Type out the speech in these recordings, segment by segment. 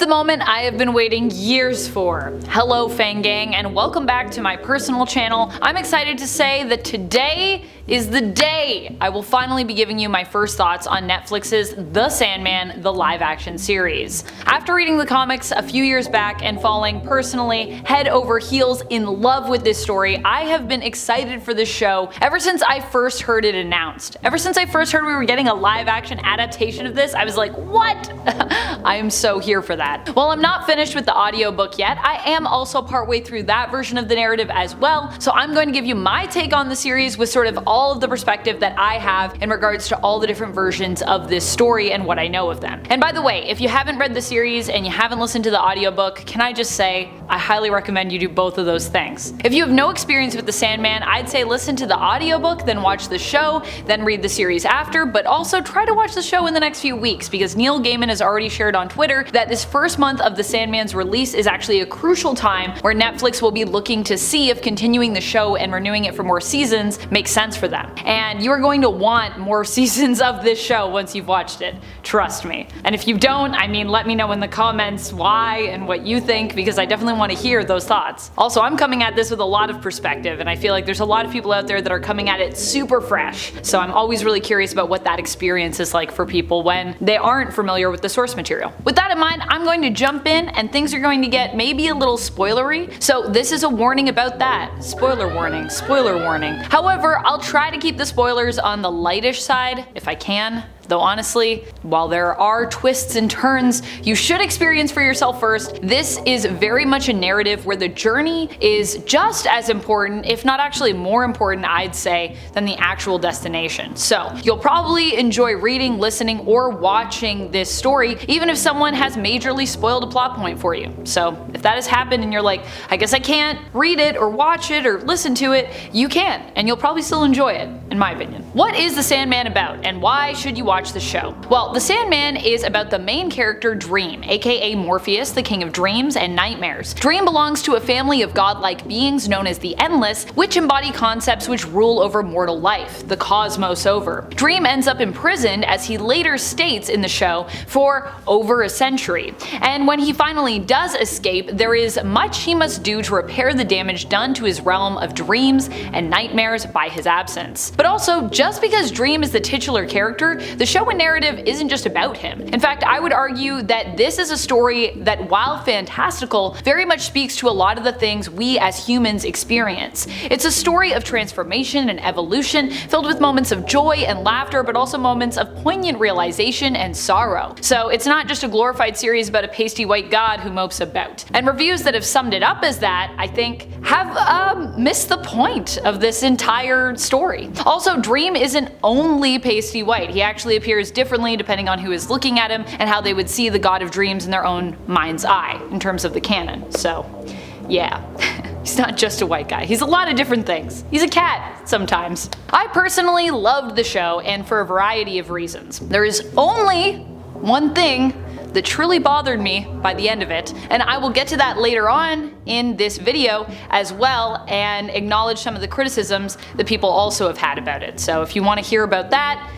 the moment I have been waiting years for. Hello Fangang, and welcome back to my personal channel. I'm excited to say that today is the day I will finally be giving you my first thoughts on Netflix's The Sandman, the live action series. After reading the comics a few years back and falling personally head over heels in love with this story, I have been excited for this show ever since I first heard it announced. Ever since I first heard we were getting a live action adaptation of this, I was like, what? I am so here for that. While I'm not finished with the audiobook yet, I am also partway through that version of the narrative as well, so I'm going to give you my take on the series with sort of all of the perspective that I have in regards to all the different versions of this story and what I know of them. And by the way, if you haven't read the series and you haven't listened to the audiobook, can I just say, I highly recommend you do both of those things. If you have no experience with The Sandman, I'd say listen to the audiobook, then watch the show, then read the series after, but also try to watch the show in the next few weeks because Neil Gaiman has already shared on Twitter that this first month of The Sandman's release is actually a crucial time where Netflix will be looking to see if continuing the show and renewing it for more seasons makes sense for them. And you are going to want more seasons of this show once you've watched it. Trust me. And if you don't, I mean, let me know in the comments why and what you think, because I definitely want to hear those thoughts. Also, I'm coming at this with a lot of perspective, and I feel like there's a lot of people out there that are coming at it super fresh. So I'm always really curious about what that experience is like for people when they aren't familiar with the source material. With that in mind, I'm going to jump in and things are going to get maybe a little spoilery. So this is a warning about that. Spoiler warning, spoiler warning. However, I'll try to keep the spoilers on the lightish side if I can. Though honestly, while there are twists and turns you should experience for yourself first, this is very much a narrative where the journey is just as important, if not actually more important, I'd say, than the actual destination. So you'll probably enjoy reading, listening, or watching this story, even if someone has majorly spoiled a plot point for you. So if that has happened and you're like, I guess I can't read it or watch it or listen to it, you can, and you'll probably still enjoy it, in my opinion. What is The Sandman about, and why should you watch the show? Well, The Sandman is about the main character Dream, aka Morpheus, the king of dreams and nightmares. Dream belongs to a family of godlike beings known as the Endless, which embody concepts which rule over mortal life, the cosmos over. Dream ends up imprisoned, as he later states in the show, for over a century. And when he finally does escape, there is much he must do to repair the damage done to his realm of dreams and nightmares by his absence. But also, just because Dream is the titular character, the show and narrative isn't just about him. In fact, I would argue that this is a story that, while fantastical, very much speaks to a lot of the things we as humans experience. It's a story of transformation and evolution, filled with moments of joy and laughter, but also moments of poignant realization and sorrow. So it's not just a glorified series about a pasty white god who mopes about. And reviews that have summed it up as that, I think, have missed the point of this entire story. Also, Dream isn't only pasty white. He actually appears differently depending on who is looking at him and how they would see the god of dreams in their own mind's eye in terms of the canon. So yeah. He's not just a white guy, he's a lot of different things. He's a cat sometimes. I personally loved the show, and for a variety of reasons. There is only one thing that truly bothered me by the end of it, and I will get to that later on in this video as well and acknowledge some of the criticisms that people also have had about it. So if you want to hear about that,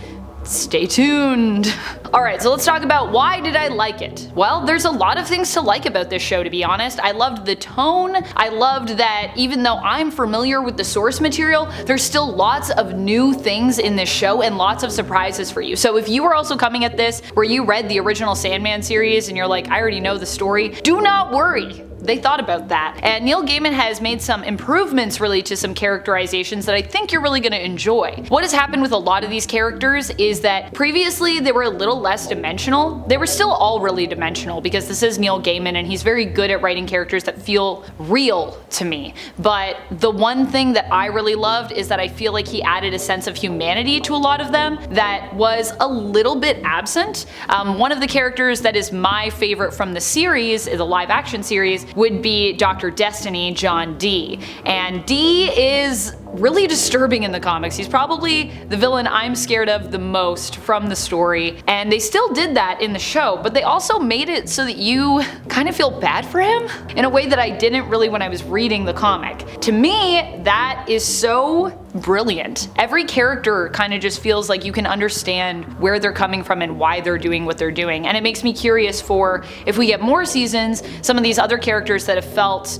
stay tuned. Alright, so let's talk about why did I like it? Well, there's a lot of things to like about this show, to be honest. I loved the tone. I loved that even though I'm familiar with the source material, there's still lots of new things in this show and lots of surprises for you. So if you are also coming at this where you read the original Sandman series and you're like, I already know the story, do not worry. They thought about that. And Neil Gaiman has made some improvements really to some characterizations that I think you're really going to enjoy. What has happened with a lot of these characters is that previously they were a little less dimensional. They were still all really dimensional because this is Neil Gaiman and he's very good at writing characters that feel real to me. But the one thing that I really loved is that I feel like he added a sense of humanity to a lot of them that was a little bit absent. One of the characters that is my favorite from the series, the live action series, would be Dr. Destiny, John Dee. And Dee is really disturbing in the comics. He's probably the villain I'm scared of the most from the story, and they still did that in the show, but they also made it so that you kind of feel bad for him in a way that I didn't really when I was reading the comic. To me, that is so brilliant. Every character kind of just feels like you can understand where they're coming from and why they're doing what they're doing, and it makes me curious for if we get more seasons, some of these other characters that have felt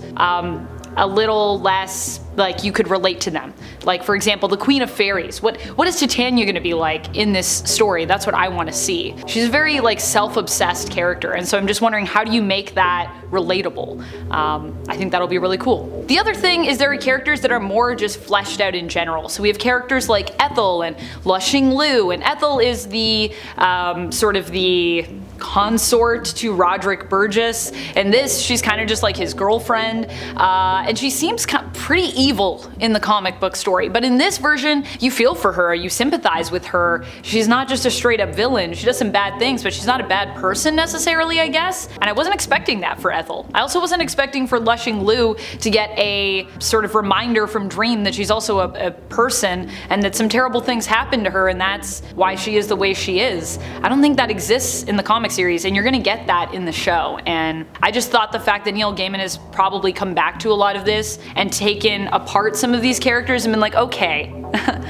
a little less like you could relate to them. Like, for example, the Queen of Fairies. What is Titania gonna be like in this story? That's what I want to see. She's a very like self-obsessed character, and so I'm just wondering, how do you make that relatable? I think that'll be really cool. The other thing is there are characters that are more just fleshed out in general. So we have characters like Ethel and Lushing Liu, and Ethel is the sort of the consort to Roderick Burgess, and this, she's kind of just like his girlfriend, and she seems pretty evil in the comic book story, but in this version you feel for her, you sympathize with her. She's not just a straight up villain. She does some bad things, but she's not a bad person necessarily, I guess, and I wasn't expecting that for Ethel. I also wasn't expecting for Lushing Liu to get a sort of reminder from Dream that she's also a person and that some terrible things happened to her, and that's why she is the way she is. I don't think that exists in the comic series, and you're gonna get that in the show, and I just thought the fact that Neil Gaiman has probably come back to a lot of this and taken apart some of these characters and been like, okay,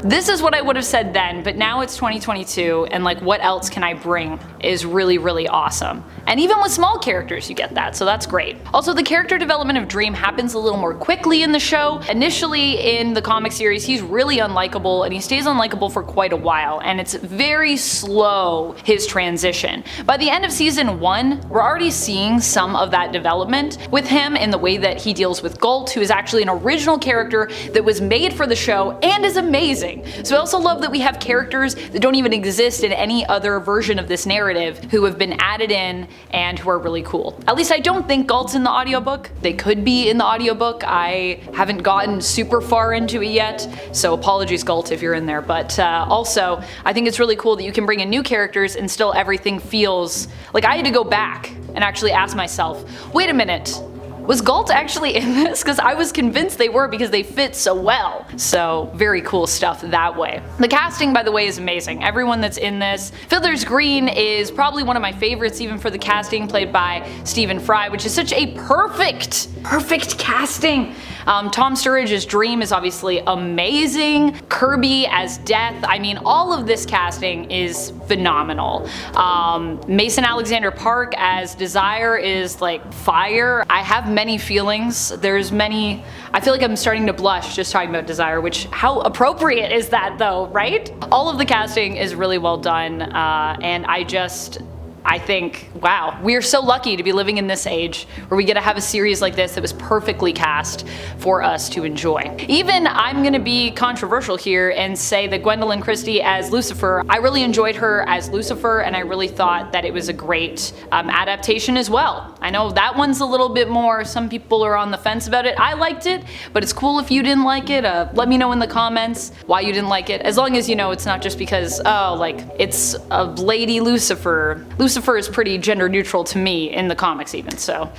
this is what I would have said then, but now it's 2022, and like, what else can I bring is really, really awesome. And even with small characters you get that, so that's great. Also, the character development of Dream happens a little more quickly in the show. Initially in the comic series he's really unlikable, and he stays unlikable for quite a while, and it's very slow, his transition. By the end of season 1, we're already seeing some of that development with him in the way that he deals with Galt, who is actually an original character that was made for the show and is amazing. So I also love that we have characters that don't even exist in any other version of this narrative who have been added in and who are really cool. At least I don't think Galt's in the audiobook. They could be in the audiobook. I haven't gotten super far into it yet, so apologies Galt if you're in there, but also I think it's really cool that you can bring in new characters and still everything feels like I had to go back and actually ask myself, wait a minute, was Galt actually in this? Because I was convinced they were because they fit so well. So very cool stuff that way. The casting, by the way, is amazing. Everyone that's in this. Fiddler's Green is probably one of my favorites even for the casting, played by Stephen Fry, which is such a perfect casting. Tom Sturridge as Dream is obviously amazing. Kirby as Death. I mean, all of this casting is phenomenal. Mason Alexander Park as Desire is like fire. I have many feelings. I feel like I'm starting to blush just talking about Desire, which, how appropriate is that though, right? All of the casting is really well done, and I think, wow, we are so lucky to be living in this age where we get to have a series like this that was perfectly cast for us to enjoy. Even I'm gonna be controversial here and say that Gwendolyn Christie as Lucifer, I really enjoyed her as Lucifer, and I really thought that it was a great adaptation as well. I know that one's a little bit more, some people are on the fence about it. I liked it, but it's cool if you didn't like it. Let me know in the comments why you didn't like it, as long as you know it's not just because, oh, like, it's a lady Lucifer. Lucifer is pretty gender neutral to me in the comics even, so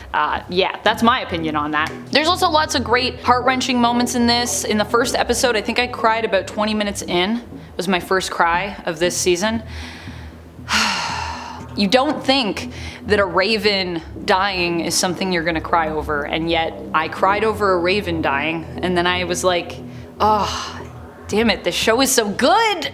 yeah, that's my opinion on that. There's also lots of great heart-wrenching moments in this. In the first episode, I think I cried about 20 minutes in. It was my first cry of this season. You don't think that a raven dying is something you're gonna cry over, and yet I cried over a raven dying, and then I was like, oh, damn it, this show is so good!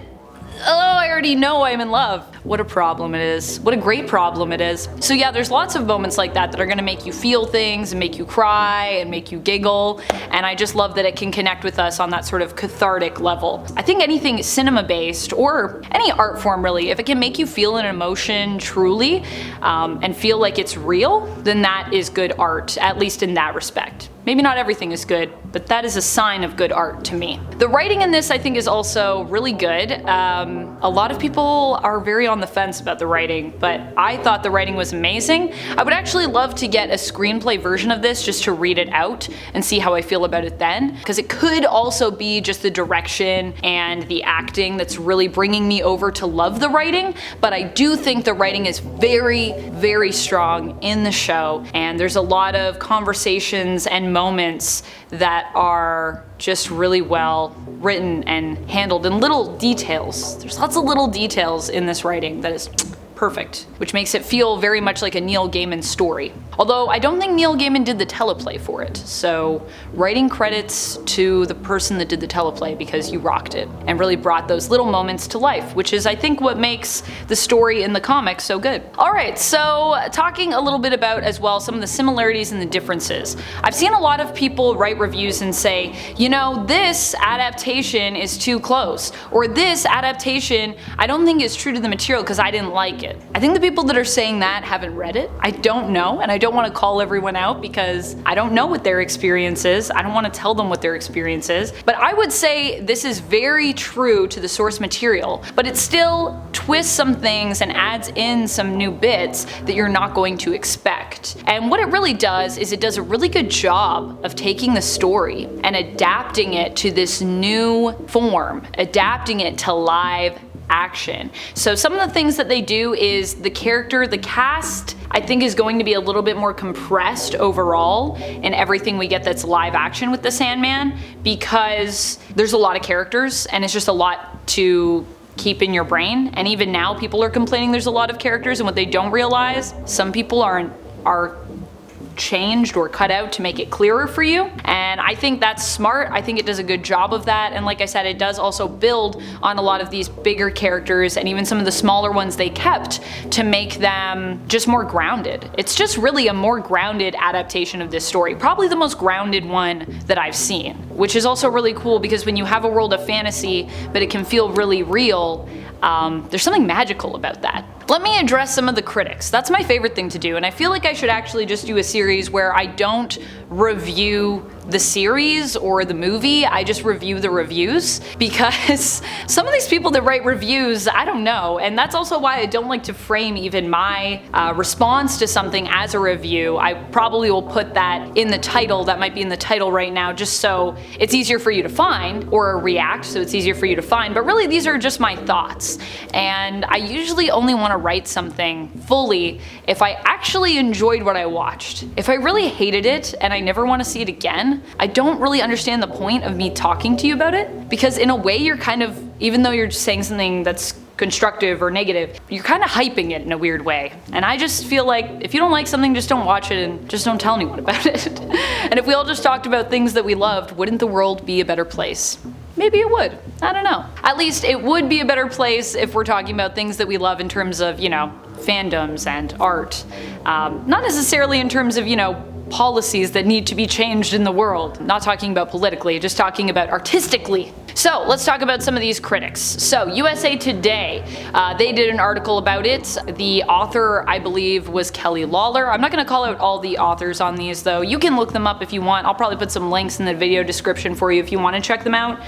Oh, I already know I'm in love. What a problem it is. What a great problem it is. So yeah, there's lots of moments like that that are gonna make you feel things and make you cry and make you giggle, and I just love that it can connect with us on that sort of cathartic level. I think anything cinema based, or any art form really, if it can make you feel an emotion truly and feel like it's real, then that is good art, at least in that respect. Maybe not everything is good, but that is a sign of good art to me. The writing in this I think is also really good. A lot of people are very on the fence about the writing, but I thought the writing was amazing. I would actually love to get a screenplay version of this just to read it out and see how I feel about it then, because it could also be just the direction and the acting that's really bringing me over to love the writing, but I do think the writing is very, very strong in the show, and there's a lot of conversations and moments that are just really well written and handled, in little details. There's lots of little details in this writing that is perfect, which makes it feel very much like a Neil Gaiman story. Although I don't think Neil Gaiman did the teleplay for it, so writing credits to the person that did the teleplay, because you rocked it and really brought those little moments to life, which is I think what makes the story in the comics so good. Alright, so talking a little bit about as well some of the similarities and the differences. I've seen a lot of people write reviews and say, you know, this adaptation is too close, or this adaptation I don't think is true to the material because I didn't like it. I think the people that are saying that haven't read it. I don't know, and I don't want to call everyone out because I don't know what their experience is. I don't want to tell them what their experience is. But I would say this is very true to the source material, but it still twists some things and adds in some new bits that you're not going to expect. And what it really does is it does a really good job of taking the story and adapting it to this new form, adapting it to live action. So some of the things that they do is the cast, I think is going to be a little bit more compressed overall in everything we get that's live action with the Sandman, because there's a lot of characters and it's just a lot to keep in your brain. And even now people are complaining there's a lot of characters, and what they don't realize, some people are changed or cut out to make it clearer for you, and I think that's smart. I think it does a good job of that, and like I said, it does also build on a lot of these bigger characters and even some of the smaller ones they kept to make them just more grounded. It's just really a more grounded adaptation of this story, probably the most grounded one that I've seen, which is also really cool because when you have a world of fantasy but it can feel really real, there's something magical about that. Let me address some of the critics. That's my favorite thing to do, and I feel like I should actually just do a series where I don't review the series or the movie, I just review the reviews, because some of these people that write reviews, I don't know, and that's also why I don't like to frame even my response to something as a review. I probably will put that in the title, that might be in the title right now, just so it's easier for you to find, or react, so it's easier for you to find, but really these are just my thoughts, and I usually only want to write something fully if I actually enjoyed what I watched. If I really hated it and I never want to see it again, I don't really understand the point of me talking to you about it, because in a way you're kind of, even though you're just saying something that's constructive or negative, you're kind of hyping it in a weird way. And I just feel like if you don't like something, just don't watch it and just don't tell anyone about it. And if we all just talked about things that we loved, wouldn't the world be a better place? Maybe it would. I don't know. At least it would be a better place if we're talking about things that we love in terms of, you know, fandoms and art. Not necessarily in terms of, you know, policies that need to be changed in the world. Not talking about politically, just talking about artistically. So let's talk about some of these critics. So USA Today, they did an article about it. The author, I believe, was Kelly Lawler. I'm not going to call out all the authors on these though. You can look them up if you want. I'll probably put some links in the video description for you if you want to check them out.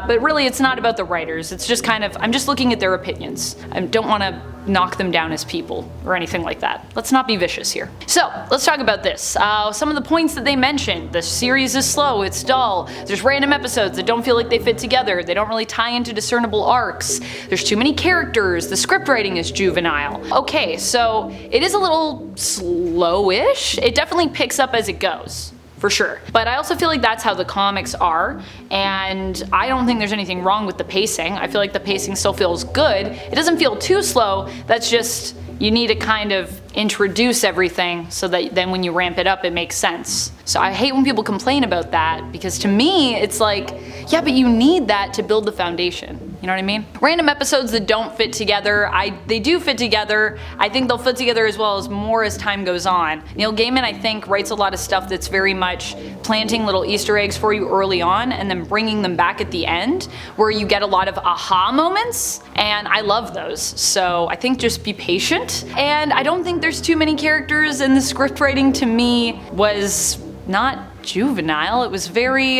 But really it's not about the writers. It's just kind of, I'm just looking at their opinions. I don't want to knock them down as people or anything like that. Let's not be vicious here. So let's talk about this. Some of the points that they mentioned. The series is slow, it's dull, there's random episodes that don't feel like they fit together, they don't really tie into discernible arcs, there's too many characters, the script writing is juvenile. Okay, so it is a little slowish. It definitely picks up as it goes, for sure. But I also feel like that's how the comics are, and I don't think there's anything wrong with the pacing. I feel like the pacing still feels good. It doesn't feel too slow, that's just, you need to kind of introduce everything so that then when you ramp it up it makes sense. So I hate when people complain about that, because to me it's like, yeah, but you need that to build the foundation. You know what I mean? Random episodes that don't fit together, they do fit together. I think they'll fit together as well as more as time goes on. Neil Gaiman, I think, writes a lot of stuff that's very much planting little Easter eggs for you early on and then bringing them back at the end, where you get a lot of aha moments, and I love those. So I think just be patient. And I don't think there's too many characters, and the script writing to me was not juvenile. It was very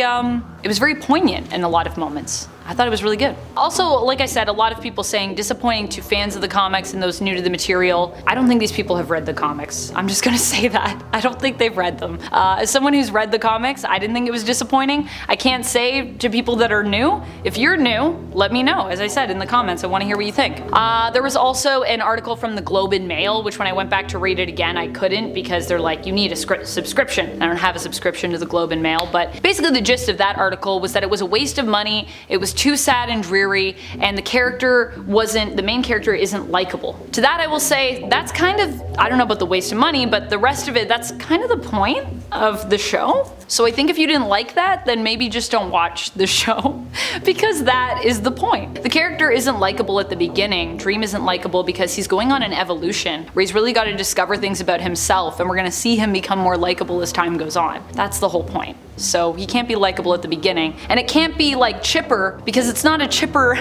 poignant in a lot of moments. I thought it was really good. Also, like I said, a lot of people saying disappointing to fans of the comics and those new to the material. I don't think these people have read the comics. I'm just gonna say that. I don't think they've read them. As someone who's read the comics, I didn't think it was disappointing. I can't say to people that are new, if you're new, let me know. As I said in the comments, I want to hear what you think. There was also an article from the Globe and Mail, which when I went back to read it again, I couldn't because they're like, you need a subscription. I don't have a subscription to the Globe and Mail, but basically the gist of that article was that it was a waste of money, it was too sad and dreary, and the main character isn't likable. To that I will say, that's kind of, I don't know about the waste of money, but the rest of it, that's kind of the point of the show. So I think if you didn't like that, then maybe just don't watch the show, because that is the point. The character isn't likable at the beginning. Dream isn't likable because he's going on an evolution where he's really got to discover things about himself, and we're gonna see him become more likable as time goes on. That's the whole point. So he can't be likable at the beginning, and it can't be like chipper because it's not a chipper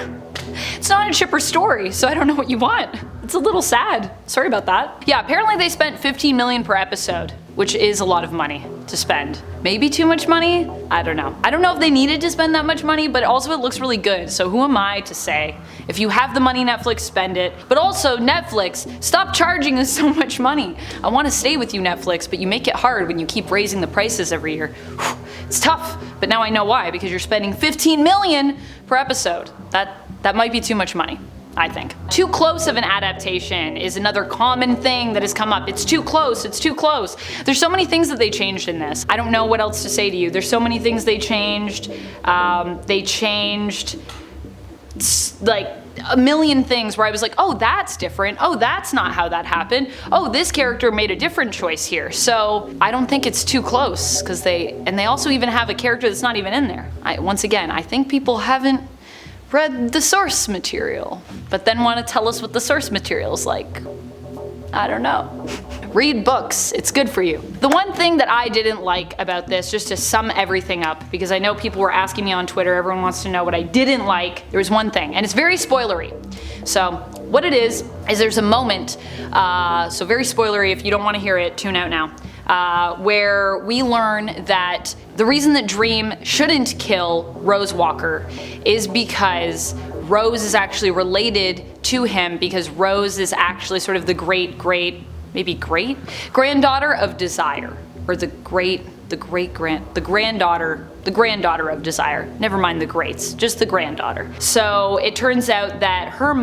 story, so I don't know what you want. It's a little sad. Sorry about that. Yeah, apparently they spent $15 million per episode, which is a lot of money to spend. Maybe too much money? I don't know. I don't know if they needed to spend that much money, but also it looks really good, so who am I to say? If you have the money, Netflix, spend it. But also, Netflix, stop charging us so much money. I want to stay with you, Netflix, but you make it hard when you keep raising the prices every year. It's tough, but now I know why, because you're spending $15 million per episode. That might be too much money, I think. Too close of an adaptation is another common thing that has come up. It's too close, it's too close. There's so many things that they changed in this. I don't know what else to say to you. There's so many things they changed. They changed like a million things where I was like, oh, that's different. Oh, that's not how that happened. Oh, this character made a different choice here. So I don't think it's too close, because they also even have a character that's not even in there. Once again, I think people haven't read the source material, but then want to tell us what the source material is like. I don't know. Read books, it's good for you. The one thing that I didn't like about this, just to sum everything up, because I know people were asking me on Twitter, everyone wants to know what I didn't like, there was one thing, and it's very spoilery. So what it is there's a moment, so very spoilery, if you don't want to hear it, tune out now, where we learn that the reason that Dream shouldn't kill Rose Walker is because Rose is actually related to him, because Rose is actually sort of the granddaughter of Desire, or the granddaughter of Desire. Never mind the greats, just the granddaughter. So it turns out that her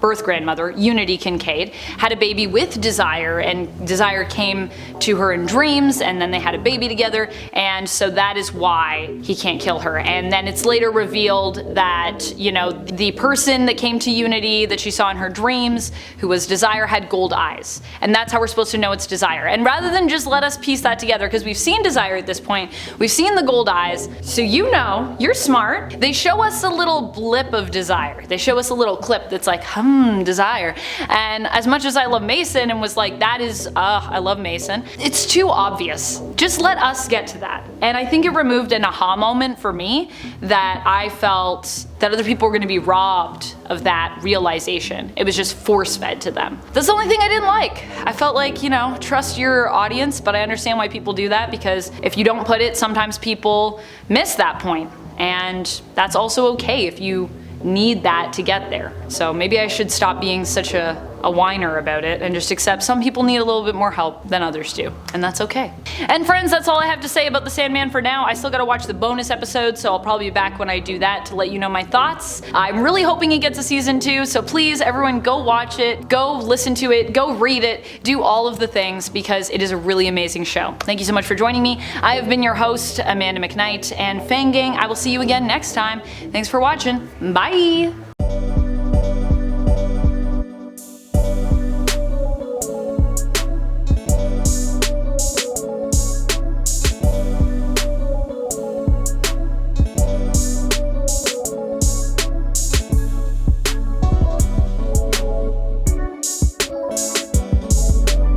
birth grandmother, Unity Kincaid, had a baby with Desire, and Desire came to her in dreams, and then they had a baby together, and so that is why he can't kill her. And then it's later revealed that, you know, the person that came to Unity that she saw in her dreams, who was Desire, had gold eyes. And that's how we're supposed to know it's Desire. And rather than just let us piece that together, because we've seen Desire at this point, we've seen the gold eyes, so you know, you're smart. They show us a little blip of Desire. They show us a little clip that's like, Desire. And as much as I love Mason and was like, I love Mason, it's too obvious. Just let us get to that. And I think it removed an aha moment for me that I felt that other people were going to be robbed of that realization. It was just force-fed to them. That's the only thing I didn't like. I felt like, you know, trust your audience, but I understand why people do that, because if you don't put it, sometimes people miss that point. And that's also okay if you need that to get there. So maybe I should stop being such a whiner about it and just accept some people need a little bit more help than others do, and that's okay. And friends, that's all I have to say about the Sandman for now. I still gotta watch the bonus episode, so I'll probably be back when I do that to let you know my thoughts. I'm really hoping it gets a season 2, so please everyone go watch it, go listen to it, go read it, do all of the things, because it is a really amazing show. Thank you so much for joining me. I have been your host, Amanda McKnight, and Fang Gang, I will see you again next time. Thanks for watching. Bye!